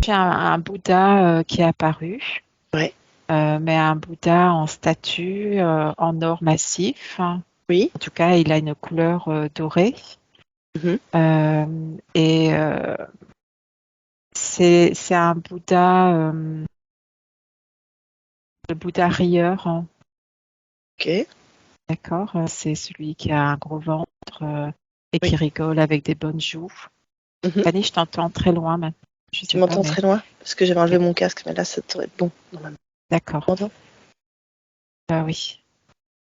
J'ai un Bouddha qui est apparu, Ouais. mais un Bouddha en statue, en or massif. Oui. En tout cas, il a une couleur dorée. Mhm. Et c'est un Bouddha, le Bouddha rieur, hein. Ok. D'accord? C'est celui qui a un gros ventre et Oui. qui rigole avec des bonnes joues. Mhm. Fanny, je t'entends très loin maintenant. Je Tu sais pas, m'entends mais très loin parce que j'avais enlevé oui, mon casque, mais là, ça devrait être bon, normalement. d'accord. Tu m'entends? Ah oui.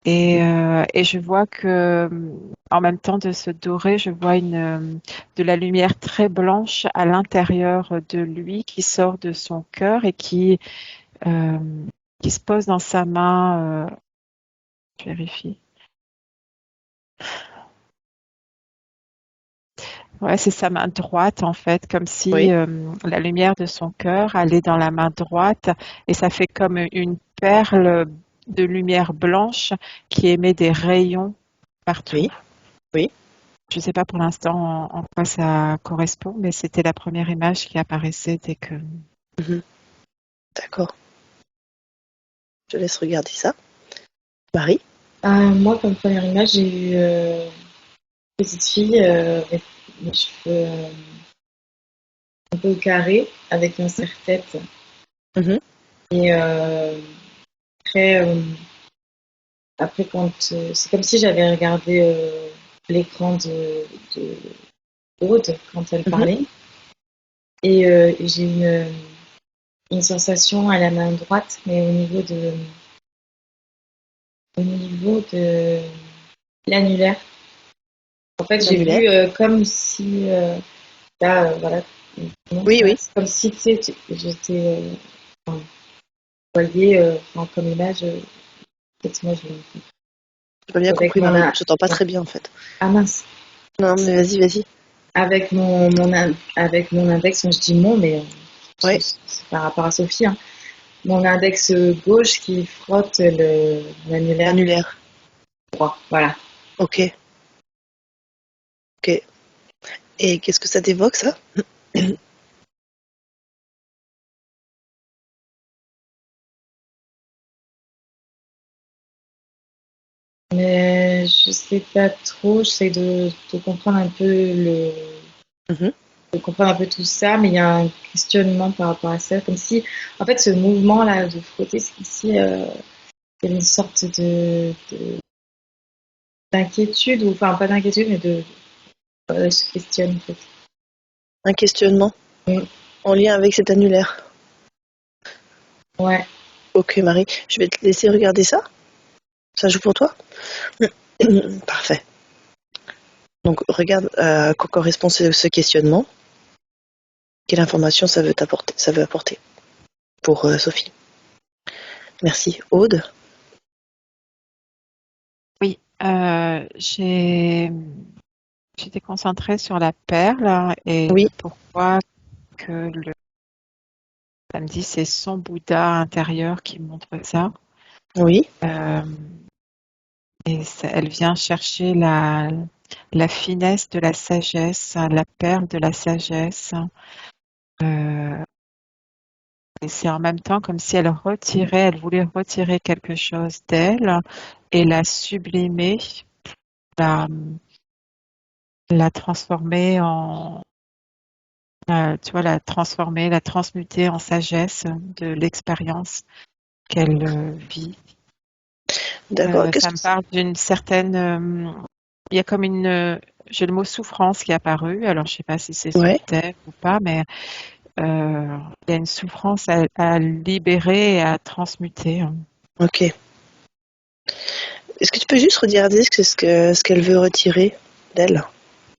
Et je vois que, en même temps de ce doré, je vois de la lumière très blanche à l'intérieur de lui qui sort de son cœur et euh, qui se pose dans sa main. Je vérifie. Ouais, c'est sa main droite en fait, comme si Oui. la lumière de son cœur allait dans la main droite et ça fait comme une perle de lumière blanche qui émet des rayons partout. Oui. Oui. Je ne sais pas pour l'instant en quoi ça correspond, mais c'était la première image qui apparaissait dès que... Mhm. D'accord. Je laisse regarder ça. Marie? Moi, comme première image, j'ai eu une petite fille avec les cheveux un peu carrés, avec un serre-tête. Mhm. Et après, après c'est comme si j'avais regardé l'écran de Aude quand elle Mhm. parlait. Et j'ai une sensation à la main droite, mais au niveau de l'annulaire. En fait, j'ai L'annulaire? vu comme si là, voilà, Oui, oui. c'est comme si tu sais, j'étais enfin, voyez, comme image, peut-être moi J'ai pas bien avec compris, mon Marie. Je t'entends pas très bien, en fait. ah mince, Non, mais vas-y, vas-y. avec avec mon index, je dis mon, mais Ouais. c'est par rapport à Sophie, hein. Mon index gauche qui frotte l'annulaire L'annulaire. droit, voilà. Ok. Ok. Et qu'est-ce que ça t'évoque, ça? Mais je sais pas trop, j'essaie de comprendre un peu Mhm. de comprendre un peu tout ça, mais il y a un questionnement par rapport à ça, comme si, en fait, ce mouvement-là de frotter, c'est ici, il y a une sorte d'inquiétude, ou enfin pas d'inquiétude, mais se questionne en fait. Un questionnement Mm. en lien avec cet annulaire. Ouais, Ok, Marie. Je vais te laisser regarder ça. Ça joue pour toi? Parfait. Donc, regarde à quoi correspond ce questionnement. Quelle information ça veut apporter pour Sophie. Merci. Aude? Oui, j'étais concentrée sur la perle et Oui. le pourquoi que le samedi, c'est son Bouddha intérieur qui montre ça. Oui. Euh, elle vient chercher la finesse de la sagesse, la perle de la sagesse. Euh, et c'est en même temps comme si elle voulait retirer quelque chose d'elle et la sublimer, la, la transformer tu vois, la transformer, la transmuter en sagesse de l'expérience qu'elle vit. D'accord. Qu'est-ce Ça que me parle d'une certaine, il y a comme j'ai le mot souffrance qui est apparu. Alors, je sais pas si c'est son Ouais. thème ou pas, mais il y a une souffrance à libérer et à transmuter, hein. Ok. Est-ce que tu peux juste regarder ce qu'elle veut retirer d'elle?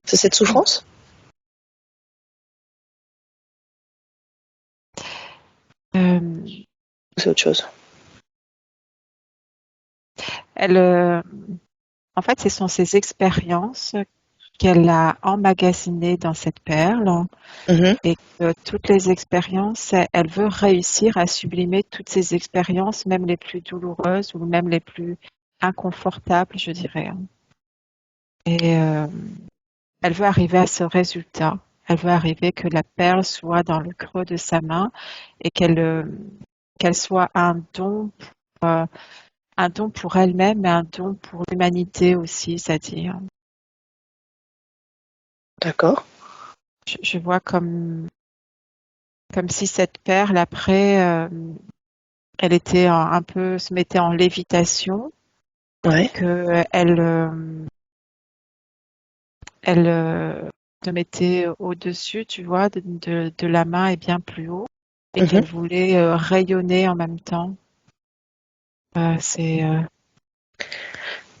C'est cette souffrance? c'est autre chose? Elle, en fait, ce sont ses expériences qu'elle a emmagasinées dans cette perle Mhm. et que toutes les expériences, elle veut réussir à sublimer toutes ces expériences, même les plus douloureuses ou même les plus inconfortables, je dirais. Et elle veut arriver à ce résultat. Elle veut arriver que la perle soit dans le creux de sa main et qu'elle soit un don pour elle-même et un don pour l'humanité aussi, c'est-à-dire. D'accord. Je vois comme si cette perle, après, elle était un peu, se mettait en lévitation, Ouais. elle se mettait au-dessus, tu vois, de la main et bien plus haut, et Mhm. qu'elle voulait rayonner en même temps. C'est,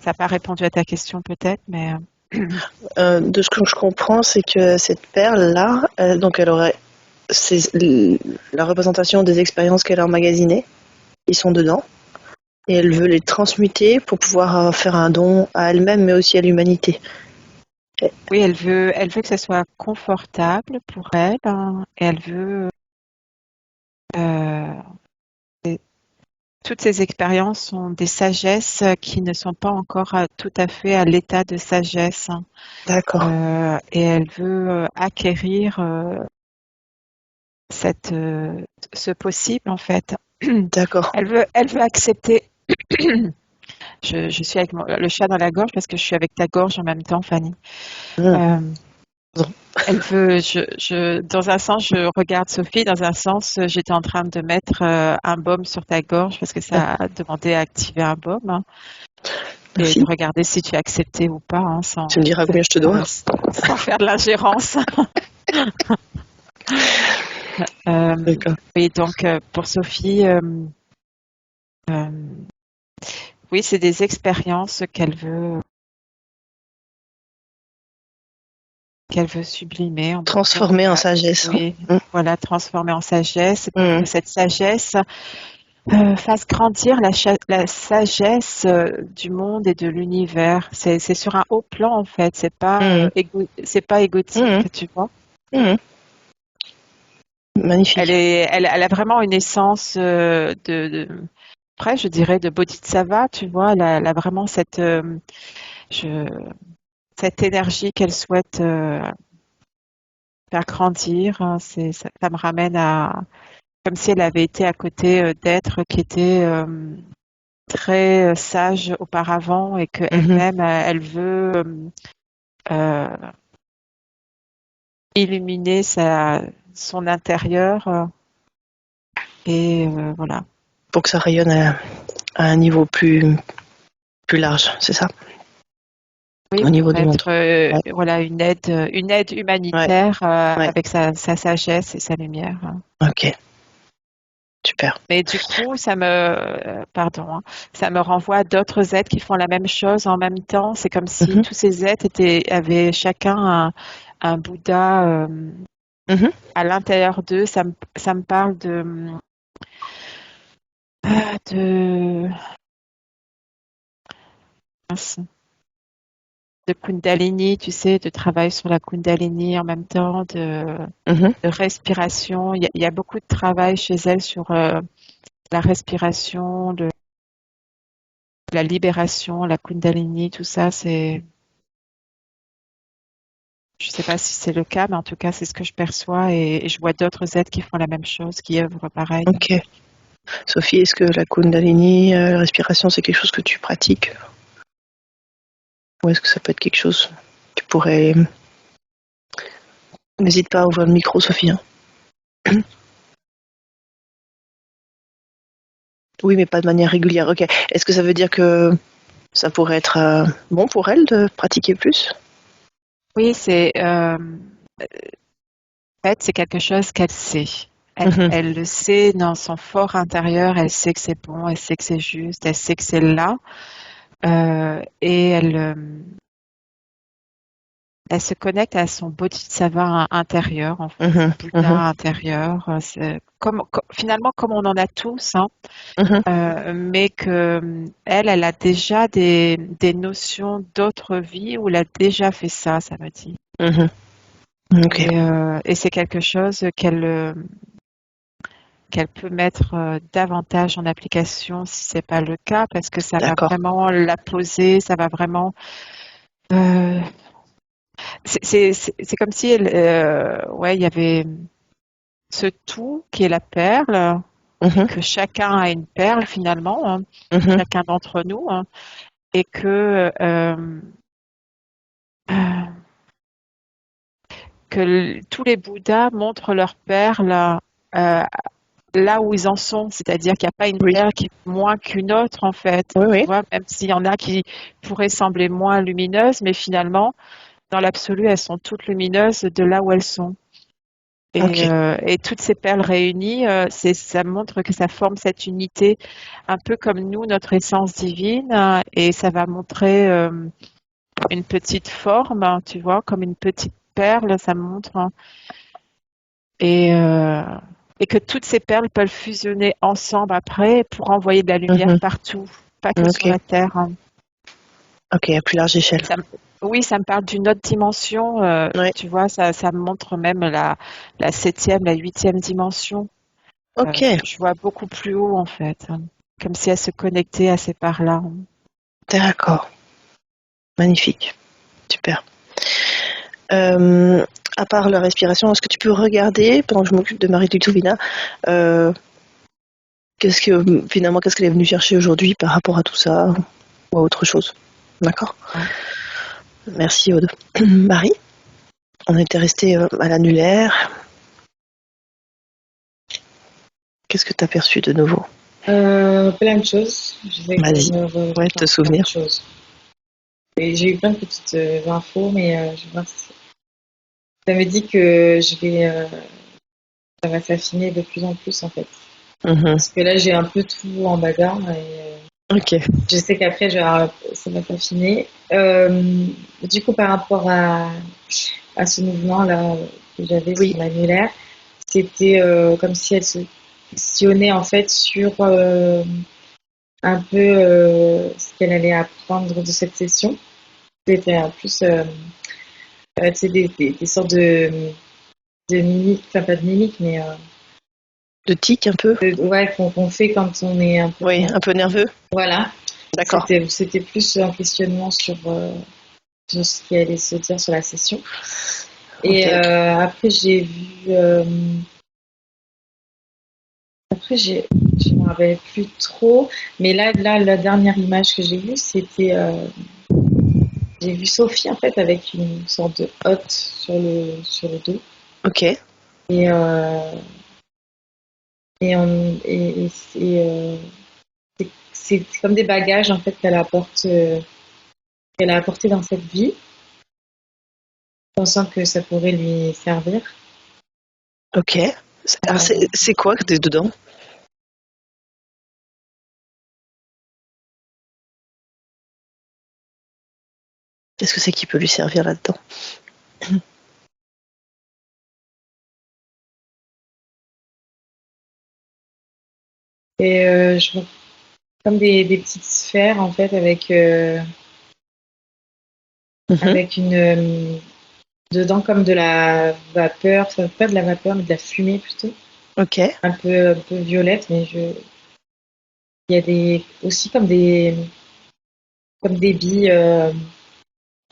ça n'a pas répondu à ta question peut-être, mais De ce que je comprends, c'est que cette perle-là, donc elle aurait la représentation des expériences qu'elle a emmagasinées, ils sont dedans, et elle veut les transmuter pour pouvoir faire un don à elle-même, mais aussi à l'humanité. oui, elle veut que ça soit confortable pour elle, hein, et elle veut euh, toutes ces expériences sont des sagesses qui ne sont pas encore tout à fait à l'état de sagesse, hein. D'accord, Et elle veut acquérir ce possible en fait. d'accord. Elle veut accepter. Je suis avec le chat dans la gorge parce que je suis avec ta gorge en même temps, Fanny. Hmm. Euh, Bon. Elle veut, dans un sens, je regarde Sophie, dans un sens, j'étais en train de mettre un baume sur ta gorge parce que ça a demandé à activer un baume, hein, et de Merci. regarder si tu acceptais ou pas, hein, Tu me diras combien je te dois. sans faire de l'ingérence. D'accord. Oui, donc pour Sophie, euh, oui, c'est des expériences qu'elle veut sublimer en même temps. Transformé en sagesse. Oui, Hmm. voilà, transformer en sagesse pour Hmm. que cette sagesse fasse grandir la sagesse du monde et de l'univers. C'est sur un haut plan en fait. Hmm. C'est pas Hmm. égotique, tu vois. Hmm. Magnifique. Elle a vraiment une essence après, je dirais de bodhisattva, tu vois. Elle a vraiment je- cette énergie qu'elle souhaite faire grandir, hein. Ça me ramène à comme si elle avait été à côté d'êtres qui étaient très sages auparavant et Mhm. qu'elle-même, elle veut euh, illuminer son intérieur et voilà. Pour que ça rayonne à un niveau plus large, c'est ça? Oui, Au niveau pour du monde. être Ouais. voilà une aide Ouais. humanitaire Ouais. avec sa sagesse et sa lumière, hein. Ok. Super. Mais du coup, pardon, hein, ça me renvoie à d'autres êtres qui font la même chose en même temps. C'est comme si Mhm. tous ces êtres avaient chacun un Bouddha Mhm. à l'intérieur d'eux. Ça me parle de, mince, de Kundalini, tu sais, de travail sur la Kundalini en même temps, Mhm. de respiration. Il y a beaucoup de travail chez elle sur la respiration, la libération, la Kundalini, tout ça. Je ne sais pas si c'est le cas, mais en tout cas, c'est ce que je perçois et je vois d'autres êtres qui font la même chose, qui œuvrent pareil. Ok. Sophie, est-ce que la Kundalini, la respiration, c'est quelque chose que tu pratiques? Ou est-ce que ça peut être quelque chose que tu pourrais... N'hésite pas à ouvrir le micro, Sophie, hein. Oui, mais pas de manière régulière. Ok. Est-ce que ça veut dire que ça pourrait être bon pour elle de pratiquer plus? Oui, en fait, c'est quelque chose qu'elle sait. Mhm. Elle le sait dans son fort intérieur, elle sait que c'est bon, elle sait que c'est juste, elle sait que c'est là. Et elle se connecte à son bodhisattva intérieur, en fait, son Mhm. Mhm. Bouddha intérieur. finalement, comme on en a tous, hein, Mhm, mais que elle a déjà des notions d'autres vies où elle a déjà fait ça, ça me dit. mhm. Ok, Et c'est quelque chose qu'elle peut mettre davantage en application si c'est pas le cas, parce que ça va d'accord. vraiment la poser, ça va vraiment. euh, c'est comme si ouais, il y avait ce tout qui est la perle, et Mhm, que chacun a une perle finalement, hein, mhm. chacun d'entre nous, hein, et que tous les Bouddhas montrent leurs perles là où ils en sont, c'est-à-dire qu'il n'y a pas une Oui, perle qui est moins qu'une autre en fait, oui, tu oui. vois, même s'il y en a qui pourraient sembler moins lumineuses, mais finalement, dans l'absolu, elles sont toutes lumineuses de là où elles sont. Ok. Et toutes ces perles réunies, ça montre que ça forme cette unité, un peu comme nous, notre essence divine, hein, et ça va montrer une petite forme, hein, tu vois, comme une petite perle, ça montre, hein, et, euh, et que toutes ces perles peuvent fusionner ensemble après pour envoyer de la lumière Mhm. partout, pas que sur Ok, la Terre, hein. ok, à plus large échelle. Oui, ça me parle d'une autre dimension, Ouais. tu vois, ça me montre même la septième, la huitième dimension. Ok, Je vois beaucoup plus haut en fait, hein, comme si elle se connectait à ces parts-là, hein. d'accord. Magnifique. Super. Euh, à part la respiration, est-ce que tu peux regarder, pendant que je m'occupe de Marie Lutovina, euh, qu'est-ce qu'elle est venue chercher aujourd'hui par rapport à tout ça ou à autre chose? D'accord. Ouais. Merci Aude. Marie, on était resté à l'annulaire. Qu'est-ce que tu as perçu de nouveau? Plein de choses. Je vais Vas-y. me Ouais, te refaire plein de souvenir. choses. Et j'ai eu plein de petites infos, mais je vais voir si ça me dit que ça va s'affiner de plus en plus en fait. Mhm. Parce que là, j'ai un peu tout en bagarre et Ok. je sais qu'après, ça va s'affiner. Du coup, par rapport à ce mouvement-là que j'avais Oui. sur l'annulaire, c'était comme si elle se questionnait en fait sur un peu ce qu'elle allait apprendre de cette session. C'était en plus tu sais, des sortes de mimiques, enfin pas de mimiques, mais De tic un peu. ouais, qu'on fait quand on est un peu. Oui, un peu nerveux. Voilà, D'accord. c'était plus un questionnement sur ce qui allait se dire sur la session. Ok. Et après, je me rappelle plus trop, mais là, la dernière image que j'ai vue, c'était, j'ai vu Sophie en fait avec une sorte de hotte sur le dos. Ok. Et, c'est comme des bagages en fait qu'elle a apporté dans cette vie, pensant que ça pourrait lui servir. Ok. Alors, c'est quoi que t'es dedans? Qu'est-ce que c'est qui peut lui servir là-dedans? Et je vois comme des petites sphères en fait Mhm. avec une dedans comme de la vapeur, enfin, pas de la vapeur mais de la fumée plutôt, Ok. un peu violette, mais il y a aussi comme des billes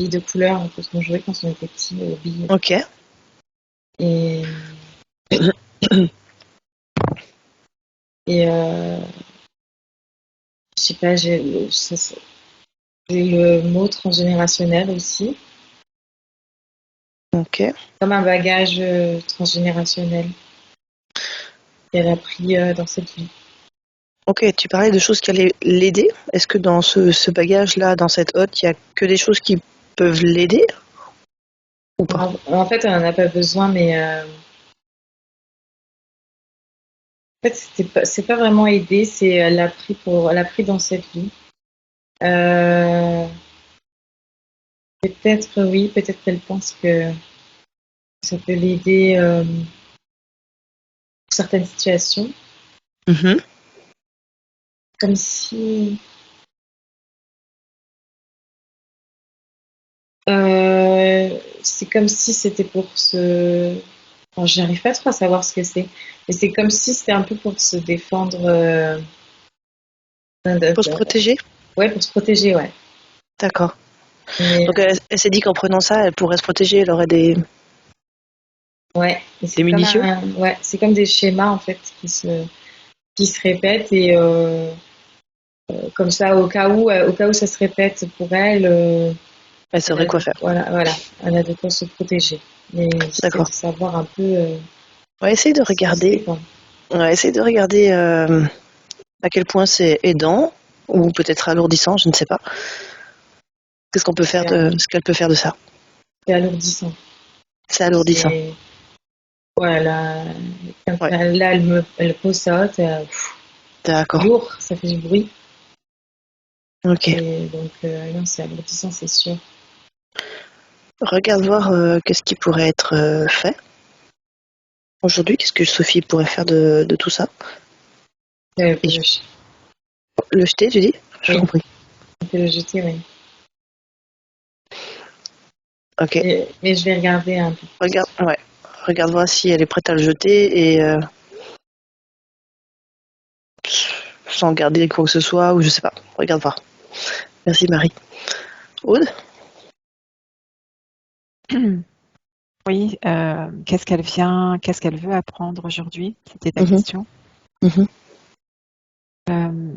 de couleur un peu ce qu'on jouait quand on était petit, billes. Ok. Et, et je sais pas, j'ai le mot transgénérationnel aussi, Ok. comme un bagage transgénérationnel qu'elle a pris dans cette vie. Ok, tu parlais de choses qui allaient l'aider. Est-ce que dans ce bagage-là, dans cette hotte, il y a que des choses qui peuvent l'aider ou pas? En fait, elle n'en a pas besoin, mais en fait, c'est pas vraiment aider, c'est elle l'a pris dans cette vie. Euh, peut-être oui, peut-être qu'elle pense que ça peut l'aider certaines situations, Mhm. comme si c'est comme si c'était pour se. Enfin, j'arrive pas trop à savoir ce que c'est, mais c'est comme si c'était un peu pour se défendre. Pour se protéger? Ouais, pour se protéger, ouais. D'accord. Mais Donc elle s'est dit qu'en prenant ça, elle pourrait se protéger, elle aurait ouais, et des c'est comme munitions? ouais, c'est comme des schémas en fait qui se répètent et comme ça au cas où ça se répète pour elle, Elle saurait quoi faire. voilà, elle a de quoi se protéger. Mais j'essaie D'accord. de savoir un peu On va essayer de ce que c'est regarder. quoi. On va essayer de regarder à quel point c'est aidant ou peut-être alourdissant, je ne sais pas. Qu'est-ce qu'on peut faire C'est ce qu'elle peut faire de ça? c'est alourdissant. C'est alourdissant. C'est voilà, Ouais, là elle peaussote, d'accord. lourd, ça fait du bruit. Ok. Et donc non, c'est alourdissant, c'est sûr. Regarde voir qu'est-ce qui pourrait être fait aujourd'hui. Qu'est-ce que Sophie pourrait faire de tout ça? On Et peut le jeter, tu dis? J'ai pas oui, compris. on peut le jeter, oui. Ok. Mais je vais regarder un peu Regarde, plus. ouais. Regarde voir si elle est prête à le jeter et sans garder quoi que ce soit ou je sais pas. Regarde voir. Merci Marie. Aude? Oui, qu'est-ce qu'elle veut apprendre aujourd'hui? C'était ta Mhm, question. mhm. Euh,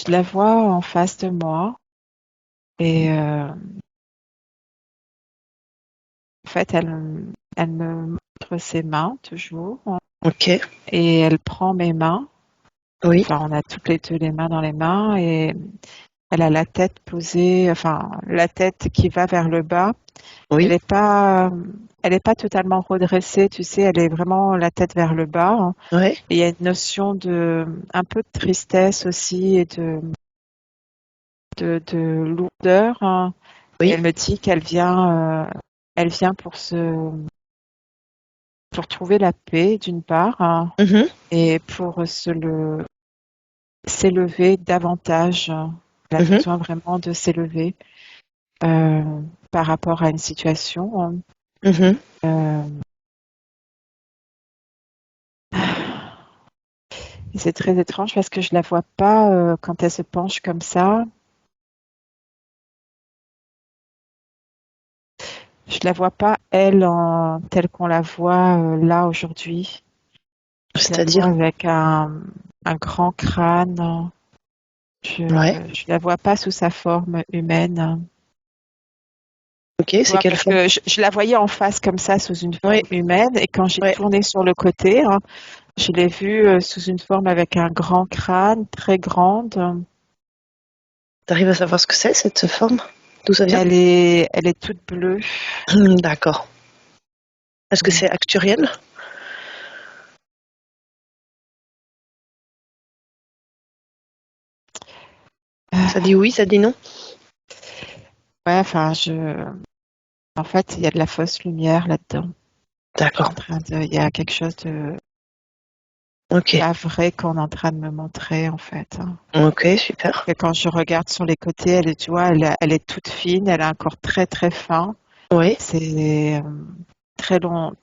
je la vois en face de moi et en fait, elle me montre ses mains toujours Ok. et elle prend mes mains. Oui. Enfin, on a toutes les deux les mains dans les mains et elle a la tête posée, enfin, la tête qui va vers le bas. Elle Oui. est pas, elle est pas totalement redressée, tu sais, elle est vraiment la tête vers le bas, hein. Ouais. Et il y a une notion un peu de tristesse aussi et de lourdeur, hein. Et Oui. elle me dit elle vient pour trouver la paix d'une part, hein, Mhm, et pour s'élever davantage. Elle a mhm, besoin vraiment de s'élever par rapport à une situation, hein. mhm. Euh, et c'est très étrange parce que je la vois pas quand elle se penche comme ça. Je la vois pas elle telle qu'on la voit là aujourd'hui. Je la vois C'est-à-dire? avec un grand crâne. Ouais. Je la vois pas sous sa forme humaine. Ok, Tu c'est vois, quelle parce forme? que je la voyais en face comme ça sous une Ouais. forme humaine et quand j'ai Ouais. tourné sur le côté, hein, je l'ai vue sous une forme avec un grand crâne, très grande. T'arrives à savoir ce que c'est, cette forme? D'où ça vient? Elle est toute bleue. D'accord. Est-ce que c'est actuel? Ça dit oui, ça dit non? Ouais, enfin, en fait, il y a de la fausse lumière là-dedans. D'accord. Il y a quelque chose de Ok. pas vrai qu'on est en train de me montrer, en fait, hein. Ok, super. Et quand je regarde sur les côtés, tu vois, elle est toute fine, elle a un corps très très fin. Oui. C'est très long,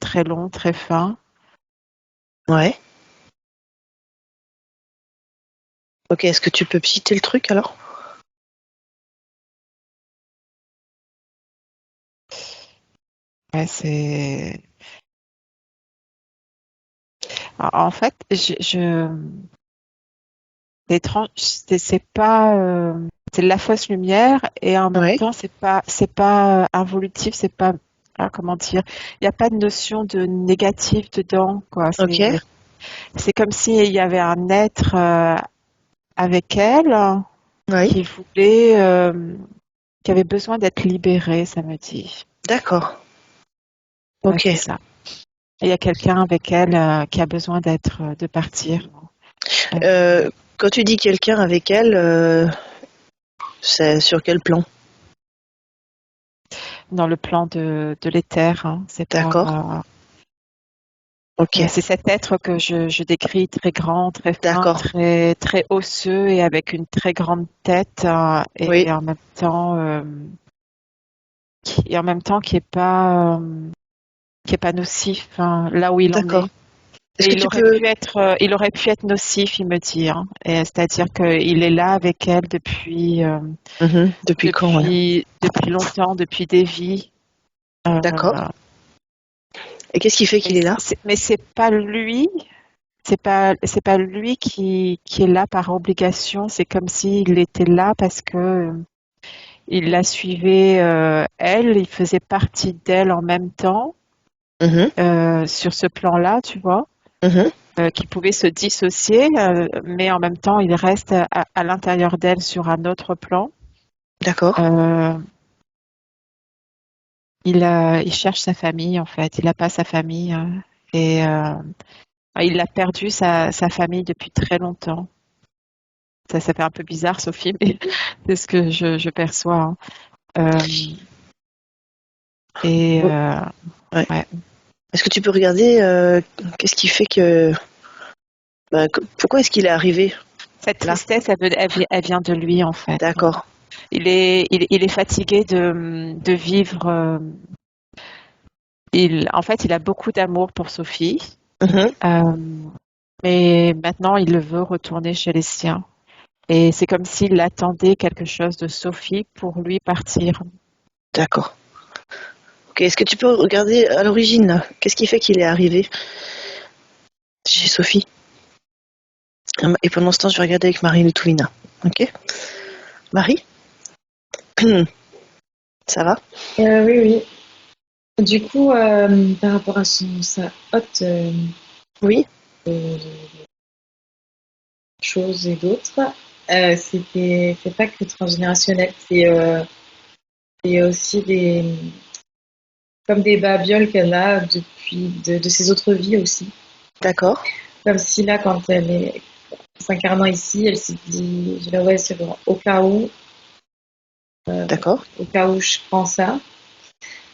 très fin. Ouais. Ok, est-ce que tu peux citer le truc alors? Ouais, en fait, c'est étrange, c'est pas, c'est de la fausse lumière et en même Ouais. temps, c'est pas involutif, c'est pas, ah, comment dire, il n'y a pas de notion de négatif dedans, quoi. Ok. C'est comme s'il y avait un être avec elle Oui. qui voulait, qui avait besoin d'être libéré, ça me dit. D'accord. Ouais, Ok. c'est ça. Il y a quelqu'un avec elle qui a besoin de partir. Euh, Quand tu dis quelqu'un avec elle, c'est sur quel plan? Dans le plan de l'éther, hein. C'est pas, D'accord. Ok, C'est cet être que je décris très grand, très fin, d'accord. très, très osseux et avec une très grande tête Oui, et en même temps qui est pas nocif là où il en d'accord. est. Est-ce Et que tu peux... il aurait pu être nocif, il me dit. Et c'est-à-dire qu'il est là avec elle Depuis quand, ouais. depuis longtemps, depuis des vies. Euh, D'accord. Et qu'est-ce qui fait qu'il est là? mais c'est pas lui. C'est pas lui qui est là par obligation. C'est comme s'il était là parce que il la suivait elle. Il faisait partie d'elle en même temps Mhm, sur ce plan-là, tu vois. mhm. Qui pouvait se dissocier, mais en même temps, il reste à l'intérieur d'elle sur un autre plan. D'accord. Euh, il cherche sa famille, en fait. Il n'a pas sa famille. Et il a perdu sa famille depuis très longtemps. Ça fait un peu bizarre, Sophie, mais c'est ce que je perçois. Et Oh, ouais. ouais. Est-ce que tu peux regarder qu'est-ce qui fait que... pourquoi est-ce qu'il est arrivé Cette là? tristesse, elle vient de lui, en fait. D'accord. Il est fatigué de vivre. En fait, il a beaucoup d'amour pour Sophie. Mhm, Euh, mais maintenant, il le veut retourner chez les siens. Et c'est comme s'il attendait quelque chose de Sophie pour lui partir. d'accord. Ok, est-ce que tu peux regarder à l'origine, là, qu'est-ce qui fait qu'il est arrivé chez Sophie? Et pendant ce temps, je vais regarder avec Marie Lutouvina. Ok? Marie? Ça va? Oui, oui. Du coup, par rapport à sa haute Oui? euh, choses et d'autres, c'est pas que transgénérationnel, c'est aussi comme des babioles qu'elle a depuis de ses autres vies aussi. D'accord. Comme si là, quand elle est s'incarnant ici, elle s'est dit, je la vois, c'est bon, D'accord. au cas où je prends ça.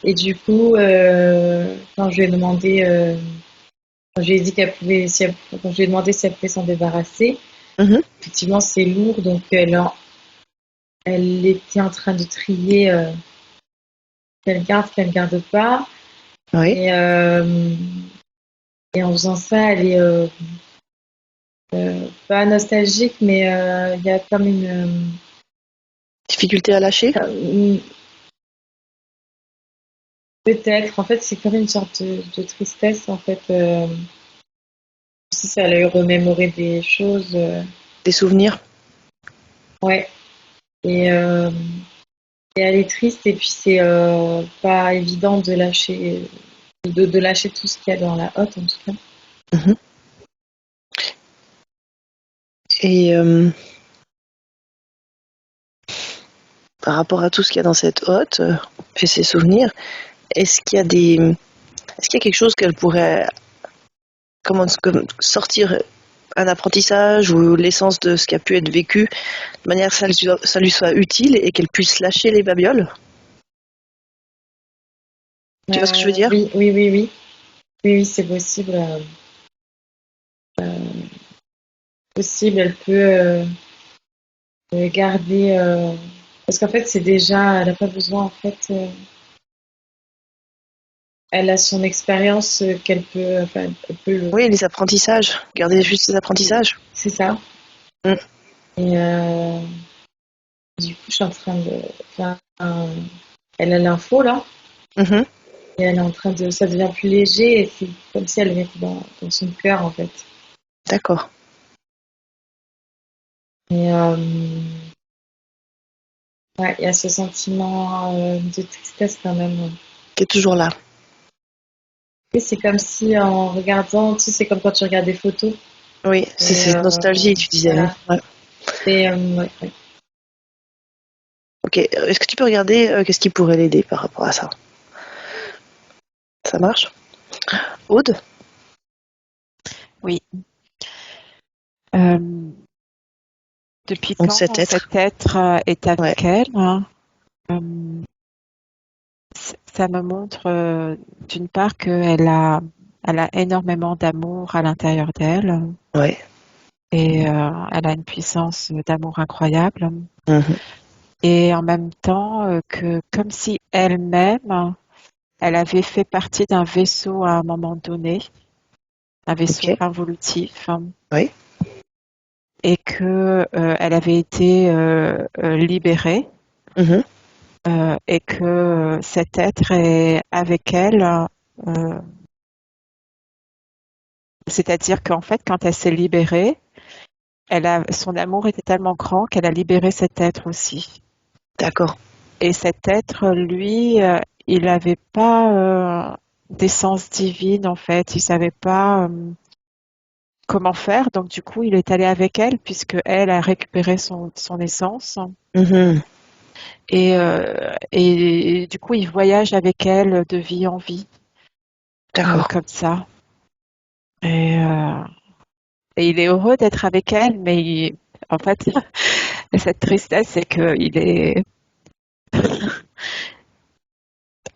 Et du coup, quand je lui ai demandé, quand je lui ai dit qu'elle pouvait, quand je lui ai demandé si elle pouvait s'en débarrasser, Mhm. effectivement, c'est lourd, donc elle était en train de trier qu'elle garde pas. Oui. Et, euh, et en faisant ça, elle est pas nostalgique, mais il y a comme Difficulté à lâcher? peut-être, en fait, c'est comme une sorte de tristesse, en fait. Si ça l'a eu remémoré des choses, Des souvenirs? ouais. Et, euh, et elle est triste, et puis c'est pas évident de lâcher tout ce qu'il y a dans la hotte, en tout cas. Mhm. Et par rapport à tout ce qu'il y a dans cette hotte, et ses souvenirs, est-ce qu'il y a est-ce qu'il y a quelque chose qu'elle pourrait comme sortir un apprentissage ou l'essence de ce qui a pu être vécu, de manière que ça lui soit utile et qu'elle puisse lâcher les babioles? Tu vois ce que je veux dire? Oui, oui, oui, oui. Oui, oui, c'est possible. Possible, elle peut garder. Parce qu'en fait, c'est déjà. Elle n'a pas besoin, en fait. Elle a son expérience qu'elle peut. Enfin, elle peut Oui, les apprentissages. Garder juste les apprentissages. c'est ça. Mm. Et du coup, je suis en train de faire elle a l'info là, Mhm. et elle est en train de. Ça devient plus léger, et c'est comme si elle était dans son cœur en fait. D'accord. Et ouais, il y a ce sentiment de tristesse quand même. Qui est toujours là. Et c'est comme si en regardant, tu sais, c'est comme quand tu regardes des photos. Oui, c'est Et cette nostalgie, tu disais. Hein. voilà. Ouais. Et ouais, ouais. Ok. Est-ce que tu peux regarder qu'est-ce qui pourrait l'aider par rapport à ça? Ça marche? Aude? Oui. Euh, depuis Donc quand cet être. cet être est Ouais. avec elle, euh, ça me montre d'une part qu'elle a elle a énormément d'amour à l'intérieur d'elle Ouais. et elle a une puissance d'amour incroyable. Mhm. Et en même temps, que comme si elle-même, elle avait fait partie d'un vaisseau à un moment donné, un vaisseau Ok. involutif, Oui. et que elle avait été libérée, Mhm. et que cet être est avec elle. euh, C'est-à-dire qu'en fait, quand elle s'est libérée, son amour était tellement grand qu'elle a libéré cet être aussi. D'accord. Et cet être, lui, il n'avait pas d'essence divine en fait. Il savait pas comment faire. Donc du coup, il est allé avec elle puisque elle a récupéré son essence. Mhm. Et du coup, il voyage avec elle de vie en vie, D'accord. comme ça. Et, euh, et il est heureux d'être avec elle, mais en fait, cette tristesse, c'est qu'il est,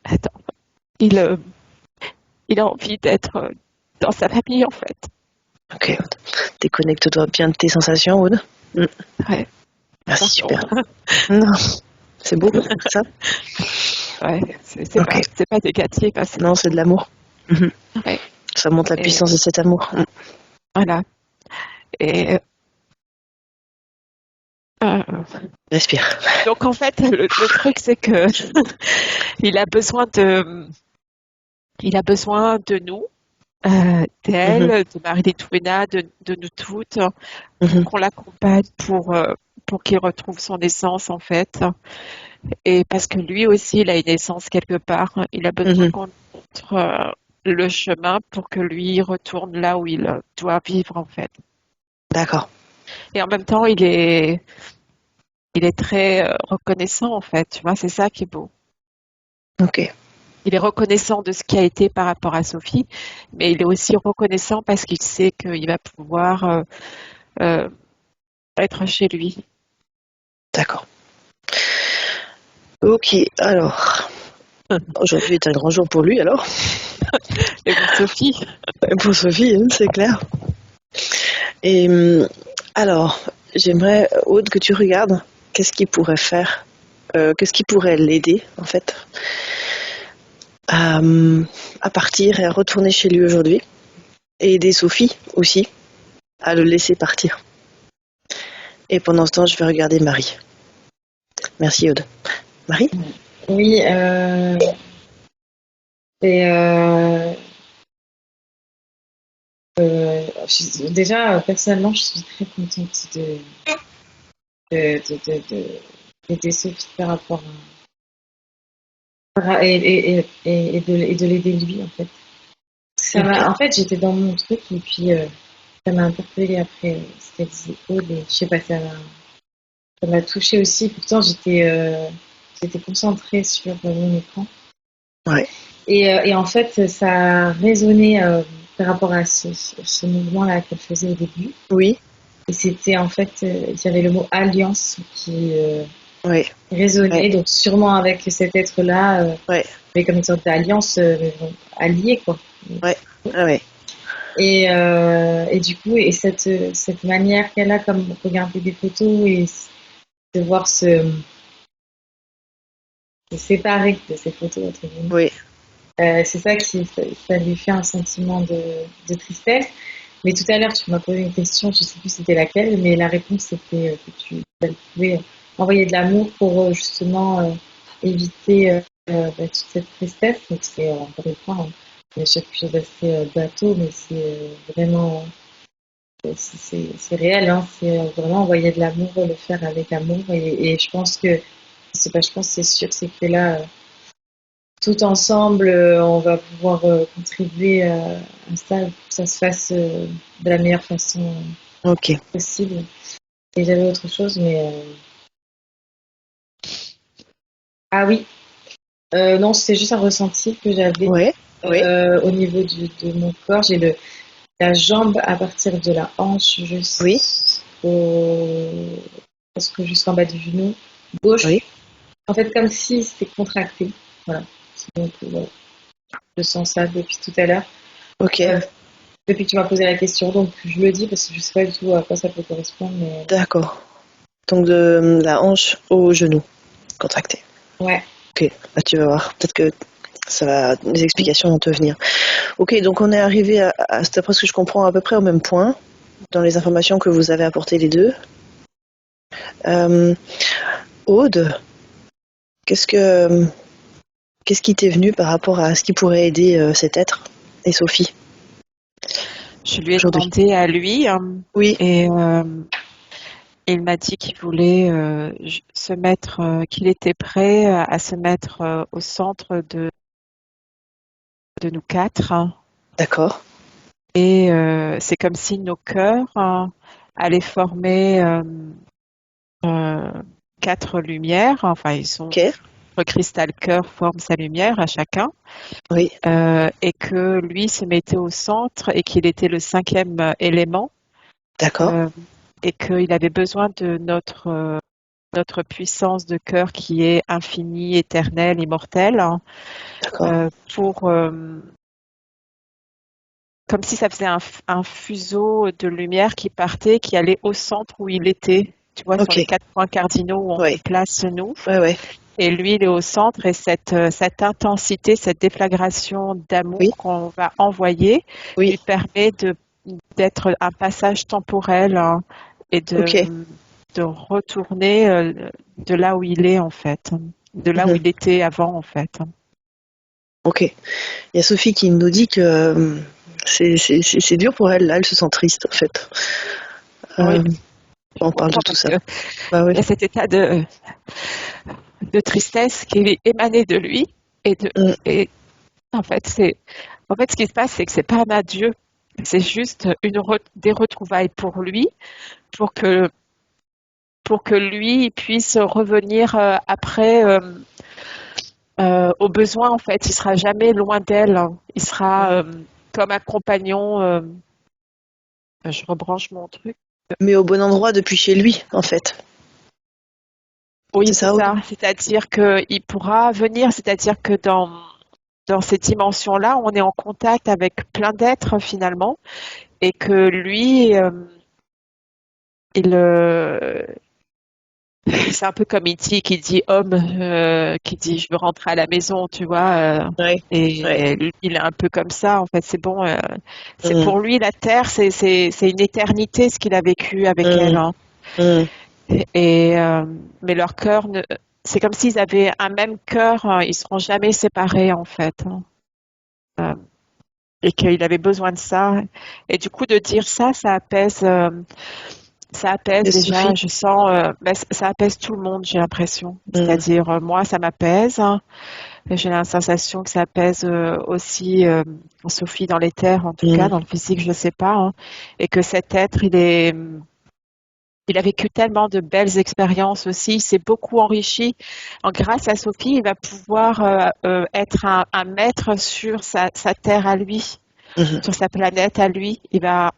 attends, il, euh, il a envie d'être dans sa famille, en fait. Ok. Déconnecte-toi bien de tes sensations, Aude. Mm. Ouais, Ah, c'est attention. super. Non, c'est beau, ça. Ouais, Ok. c'est pas négatif, hein, Non, c'est de l'amour. Mhm. ouais. Ça montre la Et puissance de cet amour. Mm. voilà. Et euh, Respire. donc en fait, le truc, c'est que il a besoin de, il a besoin de nous, d'elle, Mhm. de Marie-Létouéna, de nous toutes, pour Mhm. qu'on l'accompagne, pour qu'il retrouve son essence, en fait. Et parce que lui aussi, il a une essence quelque part. Il a besoin Mhm. qu'on montre le chemin pour que lui retourne là où il doit vivre, en fait. D'accord. Et en même temps, il est très reconnaissant, en fait. Tu vois, c'est ça qui est beau. Ok. Il est reconnaissant de ce qui a été par rapport à Sophie, mais il est aussi reconnaissant parce qu'il sait qu'il va pouvoir euh, être chez lui. D'accord. Ok. Alors, aujourd'hui est un grand jour pour lui, alors. Et pour Sophie, Pour Sophie, hein, c'est clair. Et alors, j'aimerais, Aude, que tu regardes qu'est-ce qu'il pourrait faire, qu'est-ce qui pourrait l'aider, en fait, à, à partir et à retourner chez lui aujourd'hui. Et aider Sophie aussi à le laisser partir. Et pendant ce temps, je vais regarder Marie. Merci, Aude. Marie? Oui, et déjà, personnellement, je suis très contente d'aider Sophie par rapport et de l'aider lui, en fait. Ok. En fait, j'étais dans mon truc et puis ça m'a interpellée après ce qu'elle disait Aude et je sais pas, ça m'a touchée aussi. Pourtant, j'étais concentrée sur mon écran. Ouais. Et en fait, ça a résonné par rapport à ce mouvement-là qu'elle faisait au début. Oui. Et c'était en fait, il y avait le mot alliance qui Ouais. Ouais. résonnait, donc sûrement avec cet être-là, Ouais. mais comme une sorte d'alliance mais bon, alliée, quoi. Ouais. Ah ouais. Et du coup, et cette manière qu'elle a comme regarder des photos et de voir se séparer de ces photos, entre guillemets. Oui. C'est ça ça lui fait un sentiment de tristesse. Mais tout à l'heure, tu m'as posé une question, je ne sais plus c'était laquelle, mais la réponse c'était qu'elle pouvait envoyer de l'amour pour justement éviter toute cette tristesse. Donc c'est encore une fois, il y a quelque chose d'assez bateau, mais c'est vraiment, c'est réel, hein, c'est vraiment envoyer de l'amour, le faire avec amour. Et je pense que, c'est pas, je pense, c'est sûr, c'est que là, tout ensemble, on va pouvoir contribuer à ça, pour que ça se fasse de la meilleure façon Ok. possible. Et j'avais autre chose, mais ah oui, non, c'est juste un ressenti que j'avais Ouais. Oui. au niveau de mon corps. J'ai la jambe à partir de la hanche Oui. presque jusqu'en bas du genou gauche. Oui. En fait, comme si c'était contracté. Voilà. Donc, voilà. Je sens ça depuis tout à l'heure. Ok, Depuis que tu m'as posé la question, donc je le dis parce que je sais pas du tout à quoi ça peut correspondre, mais d'accord. Donc de la hanche au genou contracté. ouais. Ok, bah, tu vas voir. Peut-être que les explications vont te venir. Ok, donc on est arrivé d'après ce que je comprends, à peu près au même point dans les informations que vous avez apportées les deux. Aude, qu'est-ce qui t'est venu par rapport à ce qui pourrait aider cet être et Sophie Je lui ai aujourd'hui? demandé à lui Oui, et il m'a dit qu'il voulait se mettre, qu'il était prêt à se mettre au centre de nous quatre. d'accord. Et c'est comme si nos cœurs allaient former euh, quatre lumières. Enfin, ils sont Ok, le cristal cœur forme sa lumière à chacun, oui, et que lui se mettait au centre et qu'il était le cinquième élément, d'accord, euh, et qu'il avait besoin de notre puissance de cœur qui est infinie, éternelle, immortelle, d'accord. pour comme si ça faisait un fuseau de lumière qui partait, qui allait au centre où il était, tu vois, sur Ok, les quatre points cardinaux où on se ouais, place nous. ouais, Et lui, il est au centre et cette intensité, cette déflagration oui, d'amour qu'on va envoyer oui, lui permet d'être un passage temporel et ok. de retourner de là où il est en fait, de là où Mhm. il était avant en fait. Ok. Il y a Sophie qui nous dit que c'est dur pour elle, là, elle se sent triste, en fait. Oui, Euh, je on parle de comprends tout parce ça. que Bah oui. il y a cet état de tristesse qui est émané de lui Mm. et en fait ce qui se passe c'est que c'est pas un adieu, c'est juste des retrouvailles pour lui pour que lui il puisse revenir après au besoin en fait, il sera jamais loin d'elle, hein. Il sera comme un compagnon, je rebranche mon truc. Mais au bon endroit depuis chez lui, en fait. Oui, C'est c'est ça, Aude? ça, c'est-à-dire qu'il pourra venir, c'est-à-dire que dans ces dimensions-là, on est en contact avec plein d'êtres finalement, et que lui, il, c'est un peu comme E.T. qui dit homme, qui dit je veux rentrer à la maison, tu vois, Ouais, ouais. et lui, il est un peu comme ça. En fait, c'est bon. C'est Mm, pour lui la terre, c'est une éternité ce qu'il a vécu avec elle, mm, hein. mm. Et mais leur cœur, c'est comme s'ils avaient un même cœur, hein, ils seront jamais séparés en fait, hein. Euh, et qu'il avait besoin de ça. Et du coup, de dire ça, ça apaise Et déjà. Sophie? Je sens, ça apaise tout le monde, j'ai l'impression. Mm, C'est-à-dire, moi, ça m'apaise, hein. J'ai la sensation que ça apaise aussi Sophie dans l'éther, en tout cas, mm. dans le physique, je ne sais pas, hein. Et que cet être, il a vécu tellement de belles expériences aussi. Il s'est beaucoup enrichi. Grâce à Sophie, il va pouvoir être un maître sur sa terre à lui, Mhm. sur sa planète à lui. Il va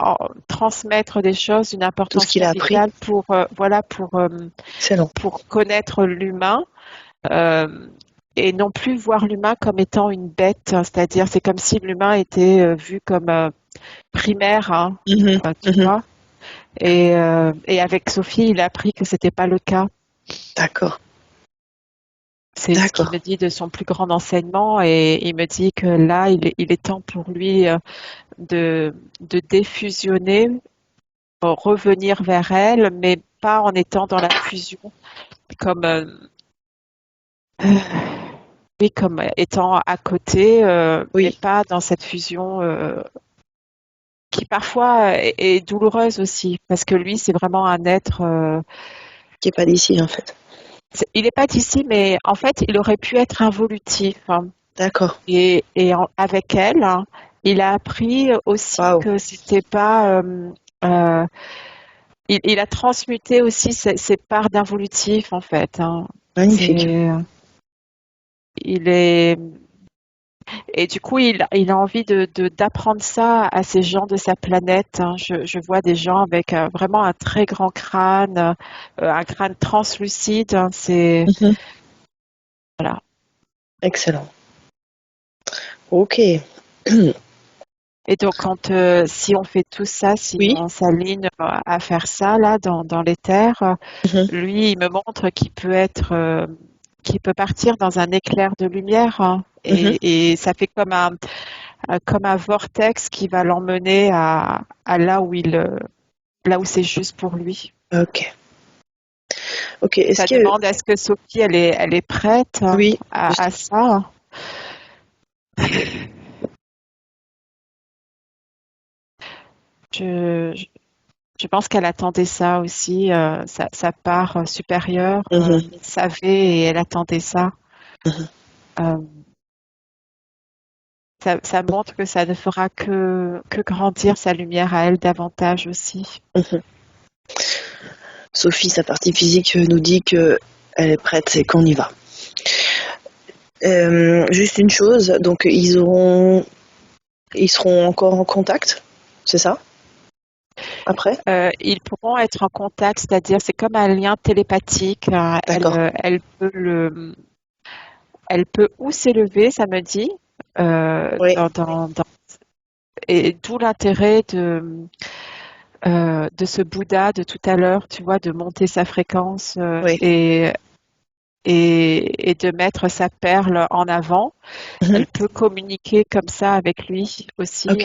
transmettre des choses d'une Tout ce importance qu'il a appris, capitale pour voilà excellent. pour connaître l'humain euh, et non plus voir l'humain comme étant une bête. C'est-à-dire, c'est comme si l'humain était vu comme primaire, hein, Mhm, tu mhm. vois. Et avec Sophie, il a appris que c'était pas le cas. D'accord, C'est ce qu'il me d'accord. dit de son plus grand enseignement et il me dit que là, il est temps pour lui de défusionner, pour revenir vers elle, mais pas en étant dans la fusion, comme, oui, comme étant à côté, mais Oui, pas dans cette fusion qui parfois est douloureuse aussi, parce que lui, c'est vraiment un être, qui est pas d'ici, en fait. il n'est pas d'ici, mais en fait, il aurait pu être involutif, hein. D'accord. Avec elle, hein, il a appris aussi Waouh, que c'était pas. Euh, il a transmuté aussi ses parts d'involutif en fait, hein. magnifique. C'est, il est et du coup il a envie d'apprendre ça à ces gens de sa planète, hein. Je vois des gens avec vraiment un très grand crâne, un crâne translucide, hein. C'est Mhm. voilà. Excellent. Ok. Et donc, si on fait tout ça, si Oui. on s'aligne à faire ça là dans l'éther, Mhm. lui, il me montre qu'il peut partir dans un éclair de lumière, hein, Mhm. et ça fait comme un vortex qui va l'emmener à là où c'est juste pour lui. Ok. Ok. Est-ce Ça que demande est-ce que Sophie elle est prête oui. à ça? Je, je je pense qu'elle attendait ça aussi, sa part supérieure Mhm. savait et elle attendait ça. Mhm. Euh, ça montre que ça ne fera que grandir sa lumière à elle davantage aussi. Mhm. Sophie, sa partie physique nous dit que elle est prête et qu'on y va. Juste une chose, donc ils seront encore en contact, c'est ça? Après? Ils pourront être en contact, c'est-à-dire c'est comme un lien télépathique. D'accord. Elle peut ou s'élever, ça me dit, Oui. et d'où l'intérêt de ce Bouddha de tout à l'heure, tu vois, de monter sa fréquence Oui. et de mettre sa perle en avant. Mhm. Elle peut communiquer comme ça avec lui aussi. Ok.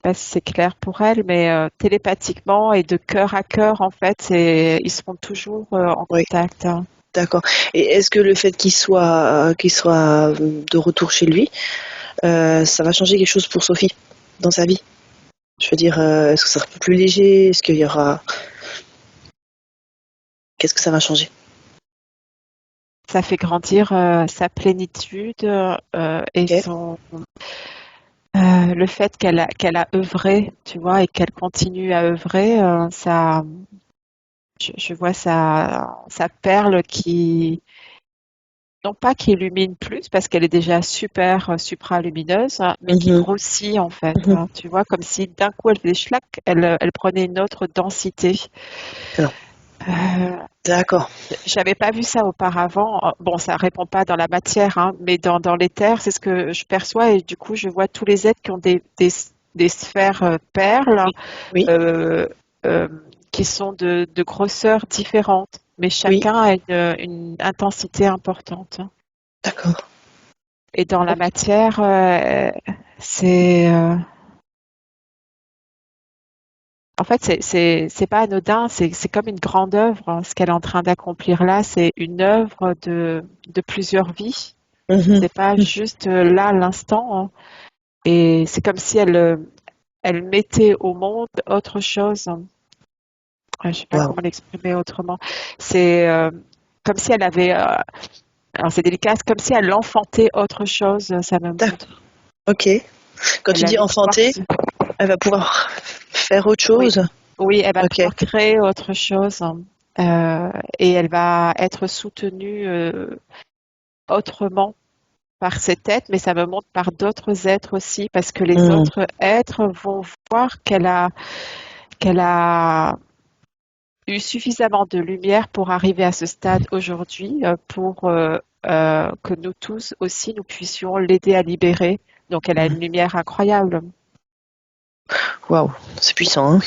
Je sais pas si c'est clair pour elle, mais télépathiquement et de cœur à cœur, en fait, ils seront toujours en Oui. contact, hein. D'accord. Et est-ce que le fait qu'il soit de retour chez lui, ça va changer quelque chose pour Sophie dans sa vie? Je veux dire, est-ce que ça sera plus léger? Est-ce qu'il y aura... Qu'est-ce que ça va changer? Ça fait grandir sa plénitude et Ok. le fait qu'elle a œuvré, tu vois, et qu'elle continue à œuvrer, je vois sa perle non pas qui illumine plus, parce qu'elle est déjà super supralumineuse, hein, mais qui Mhm. grossit en fait, Mhm. hein, tu vois, comme si d'un coup elle faisait schlac, elle prenait une autre densité. Alors, Euh, d'accord. J'avais pas vu ça auparavant. Bon, ça répond pas dans la matière, hein, mais dans l'éther, c'est ce que je perçois et du coup, je vois tous les êtres qui ont des sphères perles Oui. Oui. euh, euh, qui sont de grosseurs différentes, mais Oui. chacun a une intensité importante. D'accord. Et dans la Ok. matière, c'est en fait c'est pas anodin, c'est comme une grande œuvre, hein. Ce qu'elle est en train d'accomplir là, c'est une œuvre de plusieurs vies. Mhm. C'est pas juste là l'instant, hein. Et c'est comme si elle mettait au monde autre chose. Je sais pas Wow. comment l'exprimer autrement. C'est comme si elle avait, alors c'est délicat, c'est comme si elle enfantait autre chose. Ça me D'accord. montre. Ok. Quand tu Elle dis allait pouvoir enfanter, elle va pouvoir faire autre oui, chose. oui, elle va Ok. pouvoir créer autre chose, et elle va être soutenue autrement par cette être, mais ça me montre par d'autres êtres aussi, parce que les Hmm. autres êtres vont voir qu'elle a eu suffisamment de lumière pour arriver à ce stade aujourd'hui, pour que nous tous aussi, nous puissions l'aider à libérer. Donc elle a Hmm. une lumière incroyable. Waouh. C'est puissant, hein?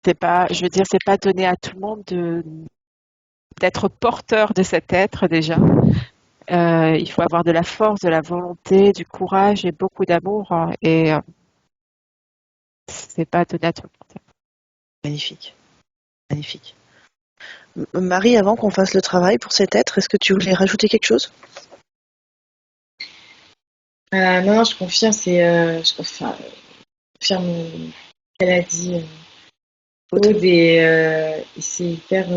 C'est pas, je veux dire, c'est pas donné à tout le monde d'être porteur de cet être déjà. Il faut avoir de la force, de la volonté, du courage et beaucoup d'amour, hein, et c'est pas donné à tout le monde. Magnifique. Magnifique. Marie, avant qu'on fasse le travail pour cet être, est-ce que tu voulais rajouter quelque chose? Non, non, je confirme, je confirme ce qu'elle a dit. Aude. Aude, et c'est hyper.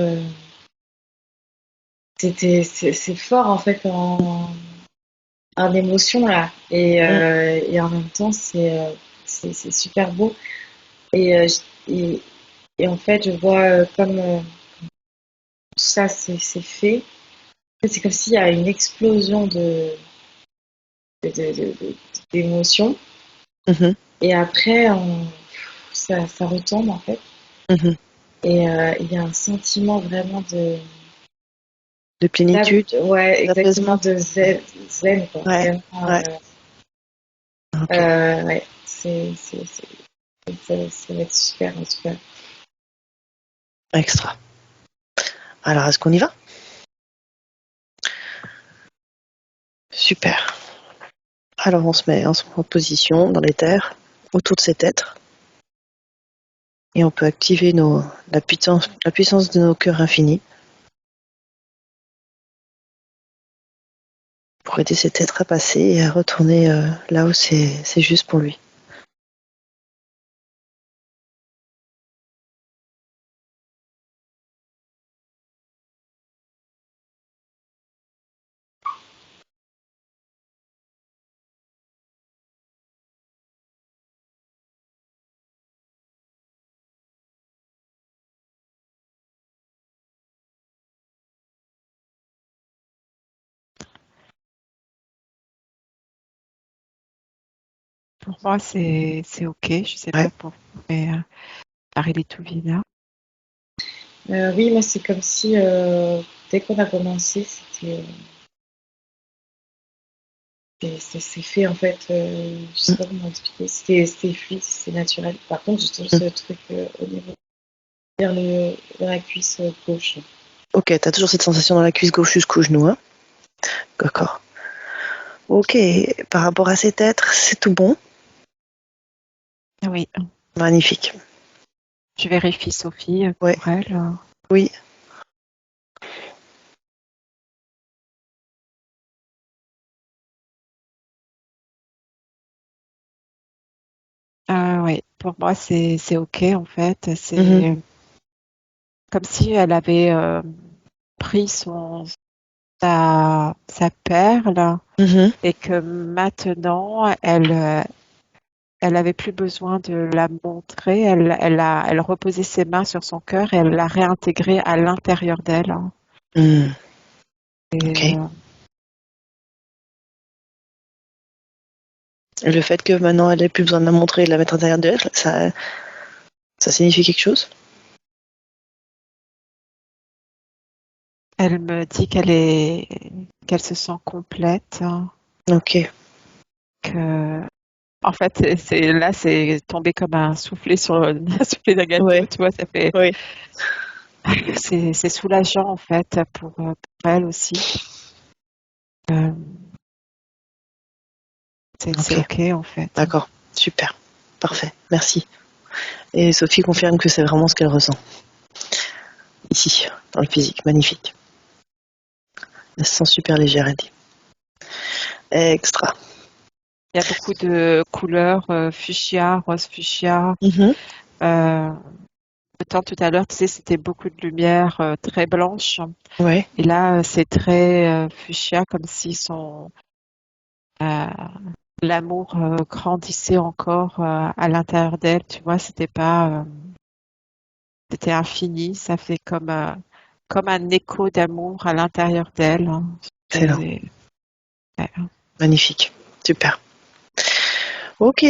C'est fort en fait en émotion là. Hmm. Et en même temps, c'est super beau. Et, et en fait, je vois comme tout ça c'est fait. En fait, c'est comme s'il y a une explosion de- de- de- de- d'émotions. Mhm. Et après, ça retombe en fait. Mhm. Et il y a un sentiment vraiment De plénitude, ouais, exactement d'apaisement. de zen quoi. Ouais. Vraiment, Ouais. Ok. Ouais, ça va être super, en tout cas. Extra. Alors, est-ce qu'on y va? Super. Alors, on se met en position dans les terres, autour de cet être. Et on peut activer la puissance de nos cœurs infinis pour aider cet être à passer et à retourner là où c'est juste pour lui. Pour moi, c'est OK. Je sais Ouais. pas pour vous, mais Marie Létouvina. Oui, moi, c'est comme si, dès qu'on a commencé, c'est fait, en fait. Je sais pas comment expliquer. C'était fluide, c'était naturel. Par contre, je trouve ce truc au niveau vers la cuisse gauche. Ok, t'as toujours cette sensation dans la cuisse gauche jusqu'au genou, hein? D'accord. Ok, par rapport à cet être, c'est tout bon? Oui, Magnifique. je vérifie Sophie Ouais. pour elle. Oui. Oui, pour moi, c'est OK, en fait. Mhm. C'est comme si elle avait pris sa perle Mhm. et que maintenant, elle avait plus besoin de la montrer. Elle reposait ses mains sur son cœur et elle l'a réintégrée à l'intérieur d'elle, hein. Mhm. Et, Ok. Et le fait que maintenant elle ait plus besoin de la montrer et de la mettre à l'intérieur d'elle, ça signifie quelque chose? elle me dit qu'elle se sent complète, hein, Ok. que en fait, c'est tombé comme un soufflé sur un soufflé d'un gâteau, Ouais. tu vois, ça fait Oui. c'est soulageant en fait pour elle aussi. Euh, c'est Ok. OK en fait. D'accord. Super. Parfait. Merci. Et Sophie confirme que c'est vraiment ce qu'elle ressent. Ici, dans le physique. Magnifique. Elle se sent super légère, elle dit. Extra. Il y a beaucoup de couleurs fuchsia, rose fuchsia. Mhm. Euh, Autant tout à l'heure, tu sais, c'était beaucoup de lumière très blanche. Ouais. Et là, c'est très fuchsia, comme si euh, l'amour grandissait encore à l'intérieur d'elle. Tu vois, c'était infini. Ça fait comme un écho d'amour à l'intérieur d'elle, hein. Excellent. Et, ouais. Magnifique. Super. Ok.